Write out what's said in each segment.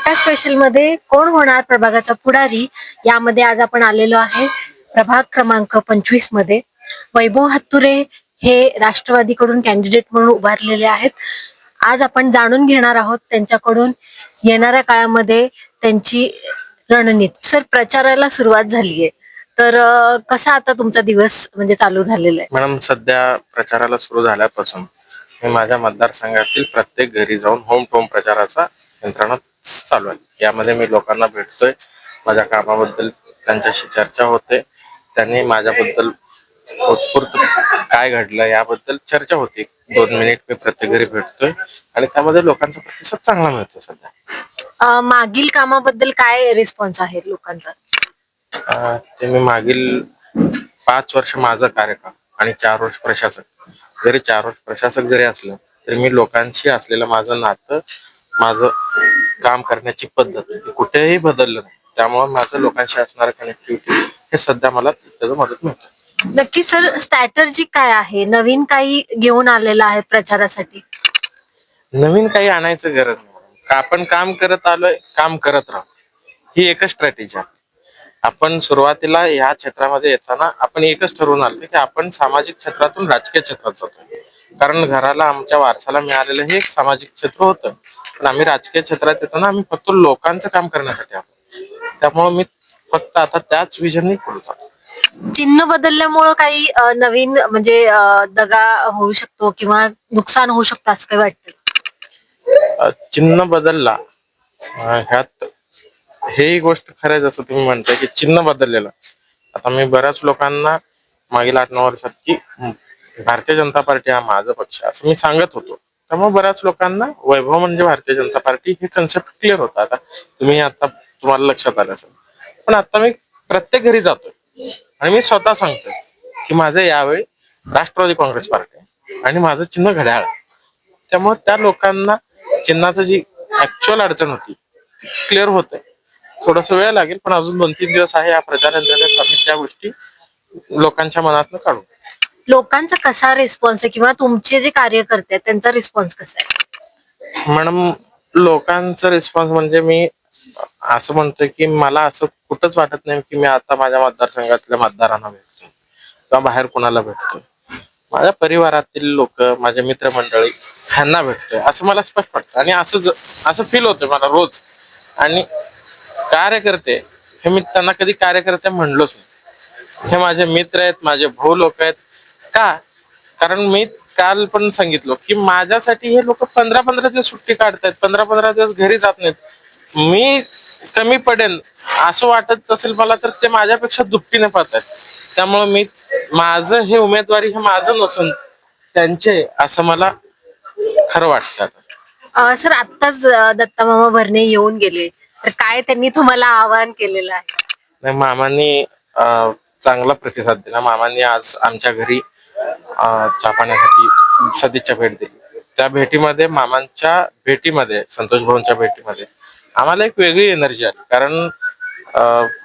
Maratha special मध्ये कोण होणार प्रभागाचा पुढारी यामध्ये आज आपण आलेलो आहे प्रभाग क्रमांक 25 मध्ये. वैभव हत्तुरे हे राष्ट्रवादीकडून कॅन्डिडेट म्हणून उभारलेले आहेत. आज आपण जाणून घेणार आहोत त्यांच्याकडून येणाऱ्या काळामध्ये त्यांची रणनीती. सर, प्रचाराला सुरुवात झालीये, तर कसा आता तुमचा दिवस म्हणजे चालू झालेला आहे? मॅडम, सध्या प्रचाराला सुरू झाल्यापासून मी माझ्या मतदारसंघातील प्रत्येक घरी जाऊन होम टू होम प्रचाराचा यंत्रणा चालू आहे. यामध्ये मी लोकांना भेटतोय, माझ्या कामाबद्दल त्यांच्याशी चर्चा होते, त्यांनी माझ्याबद्दल उत्स्फूर्त काय घडलं याबद्दल चर्चा होती. 2 मिनिट मी प्रत्येक घरी भेटतोय आणि त्यामध्ये लोकांचा प्रतिसाद चांगला मिळतो. सध्या मागील कामाबद्दल काय रिस्पॉन्स आहे लोकांचा? ते मी मागील 5 वर्ष माझं कार्यकाळ आणि 4 वर्ष प्रशासक, जरी 4 वर्ष प्रशासक जरी असलं तरी मी लोकांशी असलेलं माझं नातं, माझं काम करण्याची पद्धत कुठेही बदललं नाही. त्यामुळे माझं लोकांशी असणारं कनेक्टिव्हिटी हे सध्या मला त्याचं मदत मिळतं. नक्की सर, स्ट्रॅटर्जी काय आहे? नवीन काही घेऊन आलेला आहे प्रचारासाठी? नवीन काही आणायचं गरज नाही. आपण काम करत आलोय, काम करत राहू, ही एकच स्ट्रॅटेजी आहे. आपण सुरुवातीला या क्षेत्रामध्ये येताना आपण एकच ठरवून आलो की आपण सामाजिक क्षेत्रातून राजकीय क्षेत्रात जातो. कारण घराला आमच्या वारसाला मिळालेलं हे एक सामाजिक क्षेत्र होतं, पण आम्ही राजकीय क्षेत्रात येताना आम्ही फक्त लोकांचं काम करण्यासाठी आलो. त्यामुळे मी फक्त आता त्याच विजनने पुढे जातो. चिन्ह बदलल्यामुळं काही नवीन म्हणजे दगा होऊ शकतो किंवा नुकसान होऊ शकतं असं काही वाटतं? चिन्ह बदलला ह्यात हे गोष्ट खरं आहे, जसं तुम्ही म्हणताय की चिन्ह बदललेलं. आता मी बऱ्याच लोकांना मागील 8-9 वर्षात की भारतीय जनता पार्टी हा माझा पक्ष असं मी सांगत होतो. त्यामुळे बऱ्याच लोकांना वैभव म्हणजे भारतीय जनता पार्टी हे कन्सेप्ट क्लिअर होता. आता तुम्हाला लक्षात आलं असेल. पण आता मी प्रत्येक घरी जातोय आणि मी स्वतः सांगतोय की माझं यावेळी राष्ट्रवादी काँग्रेस पार्टी आहे आणि माझं चिन्ह घड्याळ. त्यामुळे त्या लोकांना चिन्हाचं जी ऍक्च्युअल अडचण होती क्लिअर होते. थोडासा वेळ लागेल, पण अजून 2-3 दिवस आहे या प्रचार यंत्रणेत आम्ही त्या गोष्टी लोकांच्या मनातून काढू. लोकांचा कसा रिस्पॉन्स आहे किंवा तुमचे जे कार्यकर्ते आहेत त्यांचा रिस्पॉन्स कसा आहे? मॅडम, लोकांचा रिस्पॉन्स म्हणजे मी असं म्हणतोय की मला असं कुठंच वाटत नाही की मी आता माझ्या मतदारसंघातल्या मतदारांना भेटतोय किंवा बाहेर कोणाला भेटतोय. माझ्या परिवारातील लोक, माझे मित्रमंडळी ह्यांना भेटतोय असं मला स्पष्ट वाटतं आणि असं फील होतं मला रोज. आणि कार्यकर्ते हे मी त्यांना कधी कार्यकर्ते म्हणलोच नाही. हे माझे मित्र आहेत, माझे भाऊ लोक आहेत. का? कारण मी काल पण सांगितलं की माझ्यासाठी हे लोक 15-15 दिवस सुट्टी काढतायत, 15-15 दिवस घरी जात नाहीत. मी कमी पडेन असं वाटत असेल मला तर ते माझ्यापेक्षा दुपटीने पाहतायत. त्यामुळे माझं हे उमेदवारी हे माझं नसून त्यांचे असं मला खरं वाटतं. सर, आत्ताच दत्ता मामा भरणे येऊन गेले, तर काय त्यांनी तुम्हाला आवाहन केलेलं आहे? नाही, मामांनी चांगला प्रतिसाद दिला. मामांनी आज आमच्या घरी चहा पाण्यासाठी सदिच्छा भेट दिली. त्या भेटीमध्ये, मामांच्या भेटीमध्ये, संतोष भाऊंच्या भेटीमध्ये आम्हाला एक वेगळी एनर्जी आली. कारण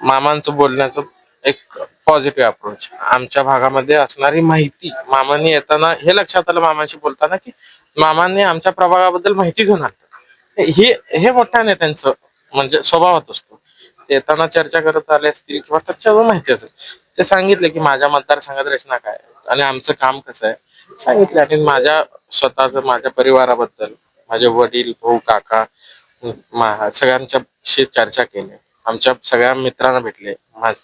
मामांचं बोलण्याचं एक पॉझिटिव्ह अप्रोच, आमच्या भागामध्ये असणारी माहिती मामांनी येताना हे लक्षात आलं मामांशी बोलताना की मामांनी आमच्या प्रभागाबद्दल माहिती घेऊन आलं. हे मोठ्या नेत्यांचं म्हणजे स्वभावात असतो. ते येताना चर्चा करत आले असतील किंवा त्याच्यावर माहिती असेल, ते सांगितले की माझ्या मतदारसंघात रचना काय आणि आमचं काम कसं आहे सांगितले. आणि माझ्या परिवाराबद्दल, माझे वडील, भाऊ, काका सगळ्यांच्याशी चर्चा केली. आमच्या सगळ्या मित्रांना भेटले,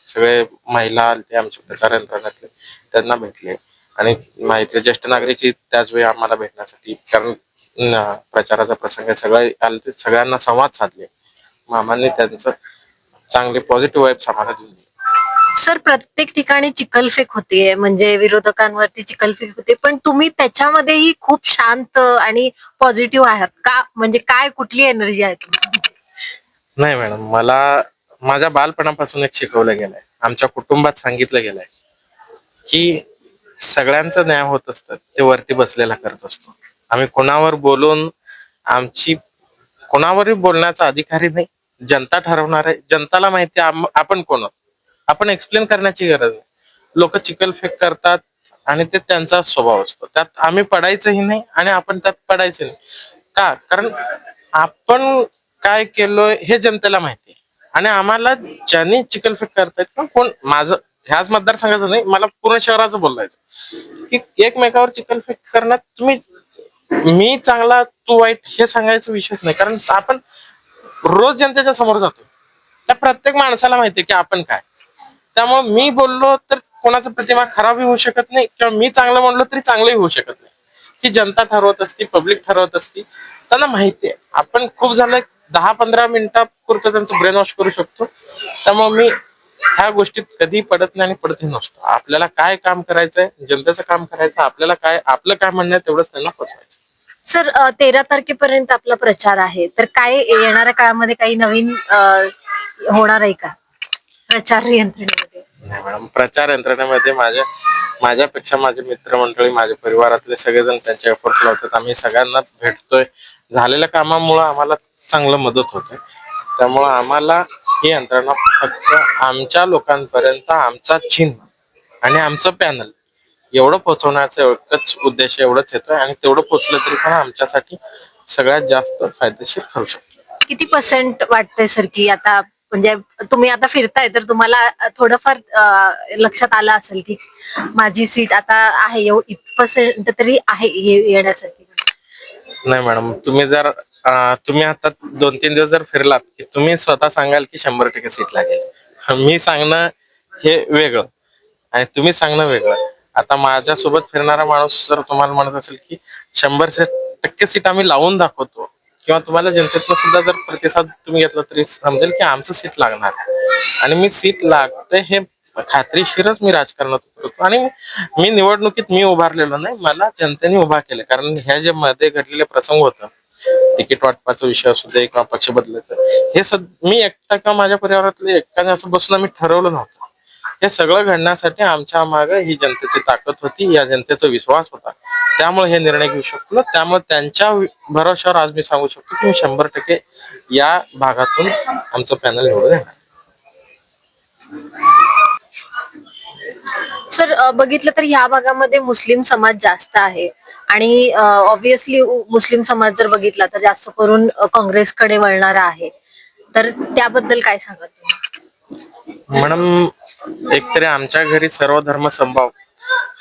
सगळे महिला आले आमच्या प्रचार यंत्रणातले, त्यांना भेटले. आणि माहिती ज्येष्ठ नागरिक त्याच वेळी आम्हाला भेटण्यासाठी, कारण प्रचाराचा प्रसंग सगळ्यांना संवाद साधले. मामांनी त्यांचं चांगले पॉझिटिव्ह वाईब्स आम्हाला दिली. सर, प्रत्येक ठिकाणी चिखलफेक होते, म्हणजे विरोधकांवरती चिखलफेक होते, पण तुम्ही त्याच्यामध्येही खूप शांत आणि पॉझिटिव्ह आहात का? म्हणजे काय, कुठली एनर्जी आहे तुम्हाला? नाही मॅडम, मला माझ्या बालपणापासून एक शिकवलं गेलंय, आमच्या कुटुंबात सांगितलं गेलंय की सगळ्यांचं न्याय होत असतं ते वरती बसलेला करत असतो. आम्ही कोणावर बोलून, आमची कोणावरही बोलण्याचा अधिकारी नाही. जनता ठरवणार आहे. जनताला माहिती आपण कोण आहोत. आपण एक्सप्लेन करण्याची गरज नाही. लोक चिखलफेक करतात आणि ते त्यांचा स्वभाव असतो. त्यात आम्ही पडायचंही नाही आणि आपण त्यात पडायचं नाही. का? कारण आपण काय केलं हे जनतेला माहिती आहे. आणि आम्हाला ज्यांनी चिखलफेक करतायत पण कोण, माझं ह्याच मतदारसंघाचं नाही, मला पूर्ण शहराचं बोलायचं की एकमेकावर चिखलफेक करण्यात तुम्ही, मी चांगला तू वाईट हे सांगायचा विषयच नाही. कारण आपण रोज जनतेच्या समोर जातो, त्या प्रत्येक माणसाला माहितीये की आपण काय. त्यामुळे मी बोललो तर कोणाचा प्रतिमा खराबही होऊ शकत नाही, किंवा मी चांगलं म्हणलो तरी चांगलंही होऊ शकत नाही. ही जनता ठरवत असती, पब्लिक ठरवत असती. त्यांना माहितीये आपण खूप झालं 10-15 मिनिटापुरतं त्यांचं ब्रेन वॉश करू शकतो. त्यामुळे मी ह्या गोष्टीत कधी पडत नाही आणि पडतही नसतो. आपल्याला काय काम करायचंय, जनतेचं काम करायचं, आपल्याला काय आपलं काय म्हणणं आहे तेवढंच त्यांना पोचवायचं. सर 13 तारखेपर्यंत आपला प्रचार आहे, तर काय येणाऱ्या काळामध्ये काही नवीन होणार आहे का प्रचार यंत्रणेमध्ये? नाही मॅडम, प्रचार यंत्रणेमध्ये माझ्यापेक्षा माझे मित्रमंडळी, माझ्या परिवारातले सगळेजण त्यांचे एफर्ट लावतात. आम्ही सगळ्यांना भेटतोय. झालेल्या कामामुळे आम्हाला चांगलं मदत होते. त्यामुळं आम्हाला ही यंत्रणा फक्त आमच्या लोकांपर्यंत आमचा चिन्ह आणि आमचं पॅनल एवढं पोहोचवण्याचा एकच उद्देश, एवढंच येतोय. आणि तेवढं पोहोचलं तरी पण आमच्यासाठी सगळ्यात जास्त फायदेशीर ठरू शकतो. किती पर्सेंट वाटतंय सर की आता, म्हणजे तुम्ही आता फिरताय तर तुम्हाला थोडंफार लक्षात आलं असेल की माझी सीट आता आहे, इथपर्यंत तरी आहे येण्यासाठी? नाही मॅडम, तुम्ही आता 2-3 दिवस जर फिरलात की तुम्ही स्वतः सांगाल की 100% सीट लागेल. मी सांगणं हे वेगळं आणि तुम्ही सांगणं वेगळं. आता माझ्यासोबत फिरणारा माणूस जर तुम्हाला म्हणत असेल की 100% सीट आम्ही लावून दाखवतो, किंवा तुम्हाला जनतेतनं सुद्धा जर प्रतिसाद तुम्ही घेतला तरी समजेल की आमचं सीट लागणार. आणि मी सीट लागते हे खात्रीशीरच मी राजकारणात उतरतो. आणि मी निवडणुकीत मी उभारलेलो नाही, मला जनतेने उभा केलं. कारण ह्या जे मध्ये घडलेले प्रसंग होता, तिकीट वाटपाचा विषय असू दे किंवा पक्ष बदलायचं, हे मी एकटा किंवा माझ्या परिवारातले एकट्याने असं बसून आम्ही ठरवलं नव्हतं. हे सगळं घडण्यासाठी आमच्या मागे ही जनतेची ताकद होती, या जनतेचा विश्वास होता. त्यामुळे हे निर्णय घेऊ शकलो. त्यामुळे त्यांच्या भरोश्यावर आज मी सांगू शकतो की मी 100% या भागातून आमचं पॅनल निवडून येणार. सर बघितलं तर ह्या भागामध्ये मुस्लिम समाज जास्त आहे, आणि ऑब्विसली मुस्लिम समाज जर बघितला तर जास्त करून काँग्रेसकडे वळणारा आहे. तर त्याबद्दल काय सांगत तुम्ही? मॅडम, एकतरी आमच्या घरी सर्व धर्म समभाव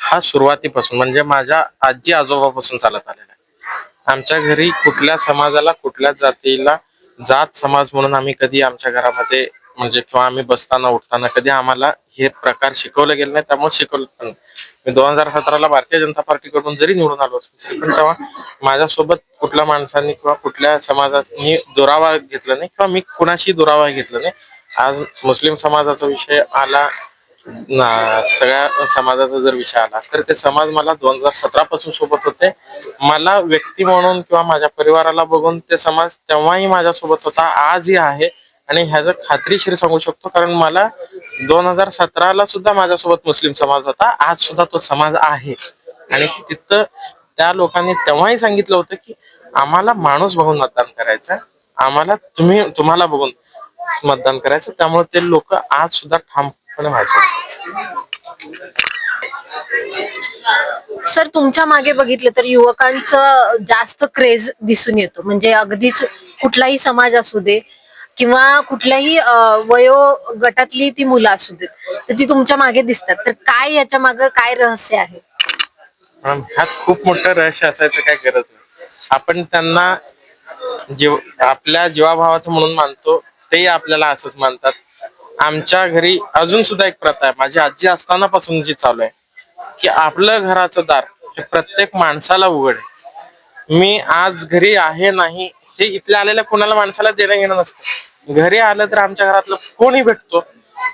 हा सुरुवातीपासून म्हणजे माझ्या आजी आजोबापासून चालत आलेला आहे. आमच्या घरी कुठल्या समाजाला, कुठल्या जातीला जात समाज म्हणून आम्ही कधी आमच्या घरामध्ये म्हणजे किंवा आम्ही बसताना उठताना कधी आम्हाला हे प्रकार शिकवले गेले नाही. त्यामुळे शिकवलं पण नाही. मी 2017ला भारतीय जनता पार्टीकडून जरी निवडून आलो तरी पण तेव्हा माझ्यासोबत कुठल्या माणसांनी किंवा कुठल्या समाजाने दुरावा घेतला नाही, किंवा मी कुणाशी दुरावा घेतला नाही. आज मुस्लिम समाजाचा विषय आला, सगळ्या समाजाचा जर विषय आला तर ते समाज मला 2017 पासून सोबत होते. मला व्यक्ती म्हणून किंवा माझ्या परिवाराला बघून ते समाज तेव्हाही माझ्यासोबत होता, आजही आहे. आणि ह्याचं खात्रीशीर सांगू शकतो, कारण मला 2017ला सुद्धा माझ्यासोबत मुस्लिम समाज होता, आज सुद्धा तो समाज आहे. आणि तिथं त्या लोकांनी तेव्हाही सांगितलं होतं की आम्हाला माणूस बघून मतदान करायचं, आम्हाला तुम्हाला बघून मतदान करायचं. त्यामुळे ते लोक आज सुद्धा ठामपणे माझ्यासोबत. सर तुमच्या मागे बघितलं तर युवकांचं जास्त क्रेज दिसून येतो, म्हणजे अगदीच कुठलाही समाज असू दे किंवा कुठल्याही वयो गटातली ती मुलं असू देत, तर ती तुमच्या मागे दिसतात. तर काय याच्या मागे काय रहस्य आहे? ह्यात खूप मोठं रहस्य असायचं काय गरज नाही. आपण त्यांना आपल्या जीवाभावाचं म्हणून मानतो, तेही आपल्याला असंच मानतात. आमच्या घरी अजून सुद्धा एक प्रथा आहे, माझी आजी असतानापासून जी चालू आहे, की आपलं घराचं दार हे प्रत्येक माणसाला उघड आहे. मी आज घरी आहे नाही हे इथल्या आलेल्या कोणाला माणसाला देणं घेणं नसतं. घरी आलं तर आमच्या घरातलं कोणी भेटतो,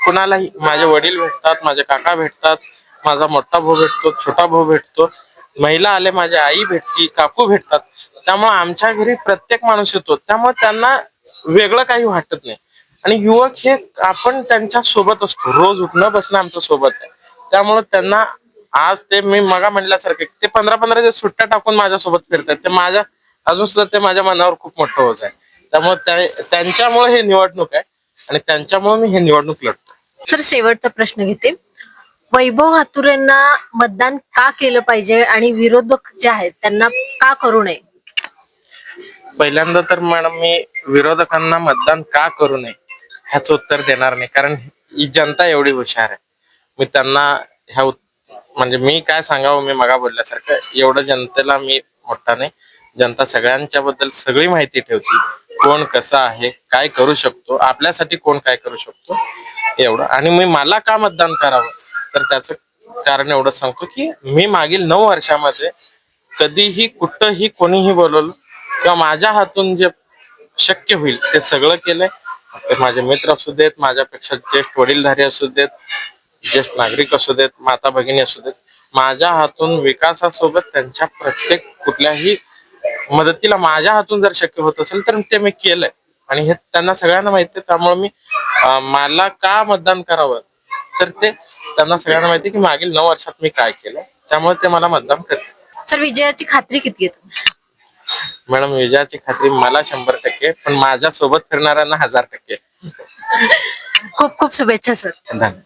कुणालाही. माझे वडील भेटतात, माझे काका भेटतात, माझा मोठा भाऊ भेटतो, छोटा भाऊ भेटतो, महिला आले माझी आई भेटती, काकू भेटतात. त्यामुळे आमच्या घरी प्रत्येक माणूस येतो. त्यामुळे त्यांना वेगळं काही वाटत नाही. आणि युवक हे आपण त्यांच्या सोबत असतो, रोज उठणं बसणं आमच्या सोबत आहे. त्यामुळे त्यांना आज ते मी मगा म्हणल्यासारखे ते 15-15 दिवस सुट्ट्या टाकून माझ्यासोबत फिरतात. ते माझ्या अजून सुद्धा ते माझ्या मनावर खूप मोठं होत आहे. त्यामुळे त्यांच्यामुळे हे निवडणूक आहे आणि त्यांच्यामुळे मी हे निवडणूक लढतो. सर शेवटचा प्रश्न घेते, वैभव हातुरेंना मतदान का केलं पाहिजे आणि विरोधक जे आहेत त्यांना का करू नये? पहिल्यांदा तर मॅडम मी विरोधकांना मतदान का करू नये ह्याचं उत्तर देणार नाही, कारण ही जनता एवढी हुशार आहे. मी त्यांना म्हणजे मी काय सांगावं, मी मगा बोलल्यासारखं एवढं जनतेला मी मोठा नाही. जनता सगळ्यांच्या बद्दल सगळी माहिती ठेवती, कोण कसा आहे, काय करू शकतो, आपल्यासाठी कोण काय करू शकतो एवढं. आणि मला का मतदान करावं, तर त्याचं कारण एवढं सांगतो की मी मागील 9 वर्षामध्ये कधीही कुठंही कोणीही बोलवलं किंवा माझ्या हातून जे शक्य होईल ते सगळं केलंय. ते माझे मित्र असू देत, माझ्यापेक्षा ज्येष्ठ वडीलधारी असू देत, ज्येष्ठ नागरिक असू देत, माता भगिनी असू देत, माझ्या हातून विकासासोबत त्यांच्या प्रत्येक कुठल्याही मदतीला माझ्या हातून जर शक्य होत असेल तर ते मी केलंय. आणि हे त्यांना सगळ्यांना माहिती आहे. त्यामुळे मी मला का मतदान करावं, तर ते त्यांना सगळ्यांना माहिती की मागील 9 वर्षात मी काय केलंय, त्यामुळे ते मला मतदान करते. सर, विजयाची खात्री किती आहे तुम्हाला? मॅडम, विजयाची खात्री मला 100%, पण माझ्या सोबत फिरणाऱ्यांना 1000%. खूप खूप शुभेच्छा सर. धन्यवाद.